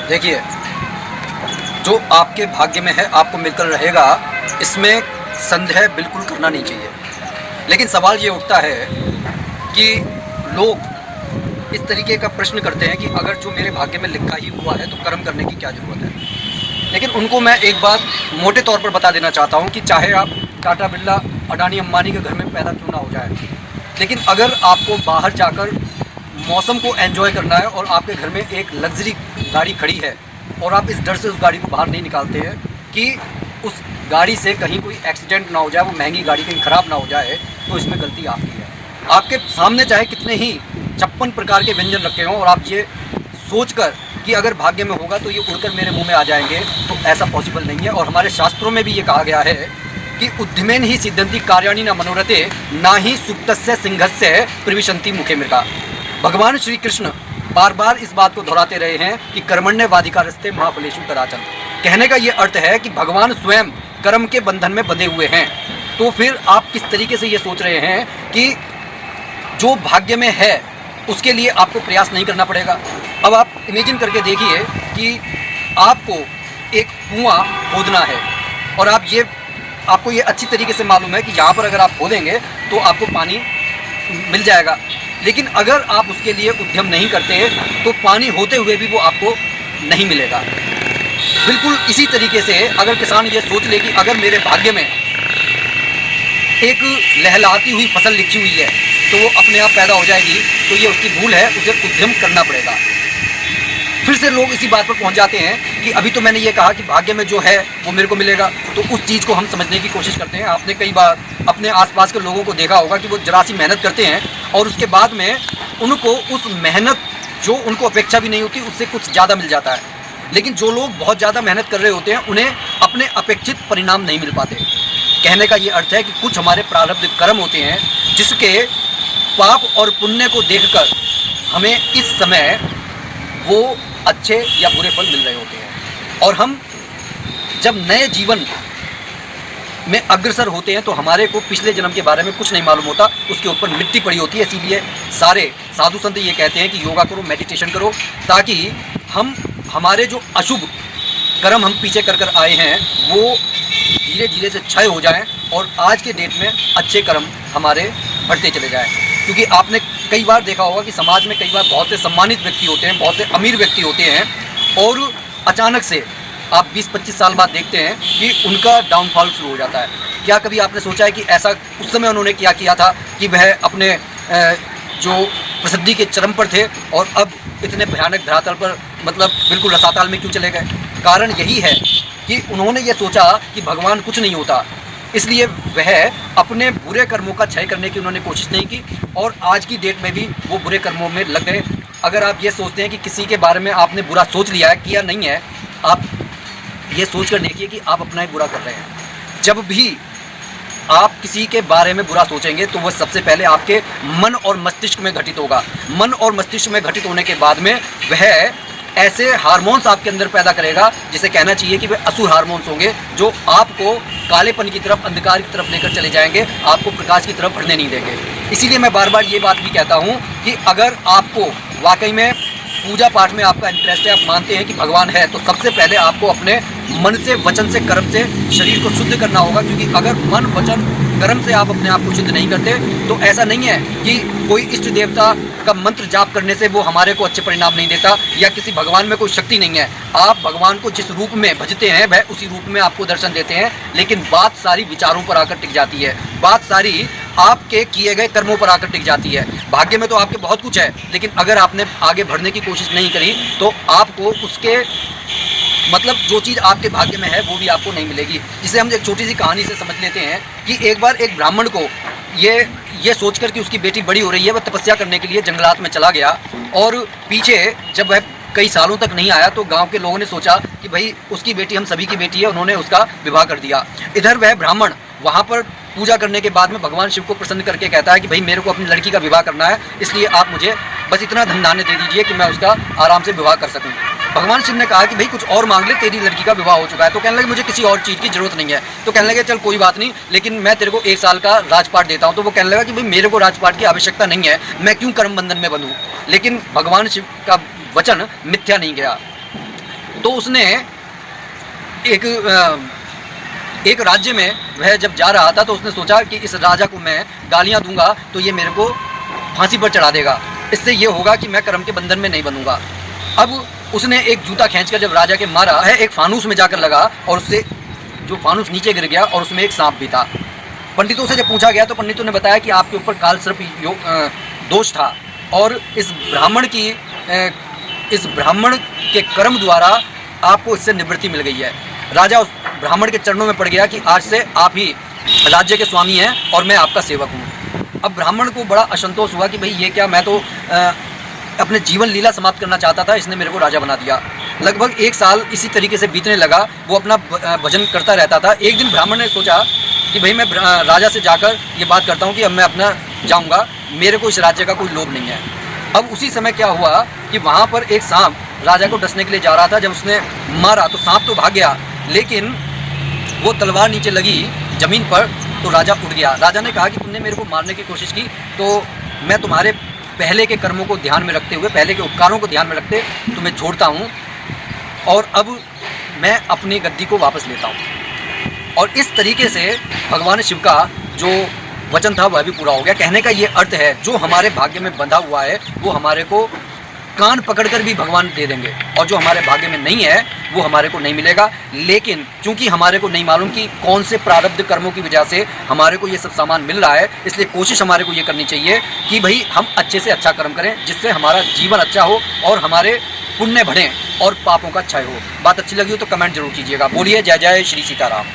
देखिए, जो आपके भाग्य में है आपको मिलकर रहेगा, इसमें संदेह बिल्कुल करना नहीं चाहिए। लेकिन सवाल ये उठता है कि लोग इस तरीके का प्रश्न करते हैं कि अगर जो मेरे भाग्य में लिखा ही हुआ है तो कर्म करने की क्या ज़रूरत है। लेकिन उनको मैं एक बात मोटे तौर पर बता देना चाहता हूँ कि चाहे आप टाटा बिरला, अडानी अंबानी के घर में पैदा क्यों ना हो जाए, लेकिन अगर आपको बाहर जाकर मौसम को एंजॉय करना है और आपके घर में एक लग्जरी गाड़ी खड़ी है और आप इस डर से उस गाड़ी को बाहर नहीं निकालते हैं कि उस गाड़ी से कहीं कोई एक्सीडेंट ना हो जाए, वो महंगी गाड़ी कहीं ख़राब ना हो जाए, तो इसमें गलती आपकी है। आपके सामने चाहे कितने ही 56 प्रकार के व्यंजन रखे हों और आप ये सोचकर कि अगर भाग्य में होगा तो ये उड़कर मेरे मुंह में आ जाएंगे, तो ऐसा पॉसिबल नहीं है। और हमारे शास्त्रों में भी ये कहा गया है कि उद्यमेन ही सिद्धंति कार्याणि न मनोरथे ना ही सुप्तस्य सिंहस्य प्रविशन्ति मुखे मृगा। भगवान श्री कृष्ण बार बार इस बात को दोहराते रहे हैं कि कर्मण्येवाधिकारस्ते मा फलेषु कदाचन। कहने का ये अर्थ है कि भगवान स्वयं कर्म के बंधन में बंधे हुए हैं। तो फिर आप किस तरीके से ये सोच रहे हैं कि जो भाग्य में है उसके लिए आपको प्रयास नहीं करना पड़ेगा। अब आप इमेजिन करके देखिए कि आपको एक कुआं खोदना है और आपको ये अच्छी तरीके से मालूम है कि यहाँ पर अगर आप खोदेंगे तो आपको पानी मिल जाएगा, लेकिन अगर आप उसके लिए उद्यम नहीं करते तो पानी होते हुए भी वो आपको नहीं मिलेगा। बिल्कुल इसी तरीके से अगर किसान ये सोच ले कि अगर मेरे भाग्य में एक लहलाती हुई फसल लिखी हुई है तो वो अपने आप पैदा हो जाएगी, तो ये उसकी भूल है, उसे उद्यम करना पड़ेगा। फिर से लोग इसी बात पर पहुंच जाते हैं कि अभी तो मैंने ये कहा कि भाग्य में जो है वो मेरे को मिलेगा, तो उस चीज़ को हम समझने की कोशिश करते हैं। आपने कई बार अपने आसपास के लोगों को देखा होगा कि वो जरा सी मेहनत करते हैं और उसके बाद में उनको उस मेहनत जो उनको अपेक्षा भी नहीं होती उससे कुछ ज़्यादा मिल जाता है। लेकिन जो लोग बहुत ज़्यादा मेहनत कर रहे होते हैं उन्हें अपने अपेक्षित परिणाम नहीं मिल पाते। कहने का ये अर्थ है कि कुछ हमारे प्रारब्ध कर्म होते हैं जिसके पाप और पुण्य को देखकर हमें इस समय वो अच्छे या बुरे फल मिल रहे होते हैं। और हम जब नए जीवन में अग्रसर होते हैं तो हमारे को पिछले जन्म के बारे में कुछ नहीं मालूम होता, उसके ऊपर मिट्टी पड़ी होती है। इसीलिए सारे साधु संत ये कहते हैं कि योगा करो, मेडिटेशन करो, ताकि हम हमारे जो अशुभ कर्म हम पीछे कर आए हैं वो धीरे धीरे से क्षय हो जाएं और आज के डेट में अच्छे कर्म हमारे बढ़ते चले जाएं। क्योंकि आपने कई बार देखा होगा कि समाज में कई बार बहुत से सम्मानित व्यक्ति होते हैं, बहुत से अमीर व्यक्ति होते हैं और अचानक से आप 20-25 साल बाद देखते हैं कि उनका डाउनफॉल शुरू हो जाता है। क्या कभी आपने सोचा है कि ऐसा उस समय उन्होंने क्या किया था कि वह अपने जो प्रसिद्धि के चरम पर थे और अब इतने भयानक धरातल पर मतलब बिल्कुल रसाताल में क्यों चले गए? कारण यही है कि उन्होंने ये सोचा कि भगवान कुछ नहीं होता, इसलिए वह अपने बुरे कर्मों का क्षय करने की उन्होंने कोशिश नहीं की और आज की डेट में भी वो बुरे कर्मों में लग गए। अगर आप ये सोचते हैं कि किसी के बारे में आपने बुरा सोच लिया है, किया नहीं है, आप ये सोच कर देखिए कि आप अपना ही बुरा कर रहे हैं। जब भी आप किसी के बारे में बुरा सोचेंगे तो वह सबसे पहले आपके मन और मस्तिष्क में घटित होगा। मन और मस्तिष्क में घटित होने के बाद में वह ऐसे हार्मोन्स आपके अंदर पैदा करेगा जिसे कहना चाहिए कि वे असुर हार्मोन्स होंगे, जो आपको कालेपन की तरफ, अंधकार की तरफ लेकर चले जाएंगे, आपको प्रकाश की तरफ बढ़ने नहीं देंगे। इसीलिए मैं बार बार ये बात भी कहता हूँ कि अगर आपको वाकई में पूजा पाठ में आपका इंटरेस्ट है, आप मानते हैं कि भगवान है, तो सबसे पहले आपको अपने मन से, वचन से, कर्म से शरीर को शुद्ध करना होगा। क्योंकि अगर मन, वचन, कर्म से आप अपने आप को शुद्ध नहीं करते तो ऐसा नहीं है कि कोई इष्ट देवता का मंत्र जाप करने से वो हमारे को अच्छे परिणाम नहीं देता या किसी भगवान में कोई शक्ति नहीं है। आप भगवान को जिस रूप में भजते हैं वह उसी रूप में आपको दर्शन देते हैं, लेकिन बात सारी विचारों पर आकर टिक जाती है, बात सारी आपके किए गए कर्मों पर आकर टिक जाती है। भाग्य में तो आपके बहुत कुछ है, लेकिन अगर आपने आगे बढ़ने की कोशिश नहीं करी तो आपको उसके मतलब जो चीज़ आपके भाग्य में है वो भी आपको नहीं मिलेगी। जिसे हम एक छोटी सी कहानी से समझ लेते हैं कि एक बार एक ब्राह्मण को ये सोचकर कि उसकी बेटी बड़ी हो रही है, वह तपस्या करने के लिए जंगलात में चला गया और पीछे जब वह कई सालों तक नहीं आया तो गांव के लोगों ने सोचा कि भाई उसकी बेटी हम सभी की बेटी है, उन्होंने उसका विवाह कर दिया। इधर वह ब्राह्मण वहाँ पर पूजा करने के बाद में भगवान शिव को प्रसन्न करके कहता है कि भाई मेरे को अपनी लड़की का विवाह करना है, इसलिए आप मुझे बस इतना धन धान्य दे दीजिए कि मैं उसका आराम से विवाह कर सकूं। भगवान शिव ने कहा कि भाई कुछ और मांग ले, तेरी लड़की का विवाह हो चुका है। तो कहने लगे मुझे किसी और चीज़ की जरूरत नहीं है। तो कहने लगे चल कोई बात नहीं, लेकिन मैं तेरे को 1 साल का राजपाट देता हूँ। तो वो कहने लगा कि भाई मेरे को राजपाट की आवश्यकता नहीं है, मैं क्यों कर्म बंधन में बंधूँ। लेकिन भगवान शिव का वचन मिथ्या नहीं गया। तो उसने एक राज्य में वह जब जा रहा था तो उसने सोचा कि इस राजा को मैं गालियाँ दूंगा तो ये मेरे को फांसी पर चढ़ा देगा, इससे ये होगा कि मैं कर्म के बंधन में नहीं बनूंगा। अब उसने एक जूता खींचकर जब राजा के मारा है, एक फानूस में जाकर लगा और उससे जो फानूस नीचे गिर गया और उसमें एक सांप भी था। पंडितों से जब पूछा गया तो पंडितों ने बताया कि आपके ऊपर काल सर्प दोष था और इस ब्राह्मण के कर्म द्वारा आपको इससे निवृत्ति मिल गई है। राजा उस ब्राह्मण के चरणों में पड़ गया कि आज से आप ही राज्य के स्वामी हैं और मैं आपका सेवक हूँ। अब ब्राह्मण को बड़ा असंतोष हुआ कि भाई ये क्या, मैं तो अपने जीवन लीला समाप्त करना चाहता था, इसने मेरे को राजा बना दिया। लगभग 1 साल इसी तरीके से बीतने लगा, वो अपना भजन करता रहता था। एक दिन ब्राह्मण ने सोचा कि भाई मैं राजा से जाकर ये बात करता हूँ कि अब मैं अपना जाऊँगा, मेरे को इस राज्य का कोई लोभ नहीं है। अब उसी समय क्या हुआ कि वहाँ पर एक सांप राजा को डसने के लिए जा रहा था। जब उसने मारा तो सांप तो भाग गया, लेकिन वो तलवार नीचे लगी ज़मीन पर तो राजा उठ गया। राजा ने कहा कि तुमने मेरे को मारने की कोशिश की तो मैं तुम्हारे पहले के कर्मों को ध्यान में रखते हुए, पहले के उपकारों को ध्यान में रखते तुम्हें छोड़ता हूँ और अब मैं अपनी गद्दी को वापस लेता हूँ। और इस तरीके से भगवान शिव का जो वचन था वह भी पूरा हो गया। कहने का ये अर्थ है, जो हमारे भाग्य में बंधा हुआ है वो हमारे को कान पकड़कर भी भगवान दे देंगे और जो हमारे भाग्य में नहीं है वो हमारे को नहीं मिलेगा। लेकिन चूंकि हमारे को नहीं मालूम कि कौन से प्रारब्ध कर्मों की वजह से हमारे को ये सब सामान मिल रहा है, इसलिए कोशिश हमारे को ये करनी चाहिए कि भाई हम अच्छे से अच्छा कर्म करें जिससे हमारा जीवन अच्छा हो और हमारे पुण्य बढ़ें और पापों का क्षय हो। बात अच्छी लगी हो तो कमेंट जरूर कीजिएगा। बोलिए जय जय श्री सीताराम।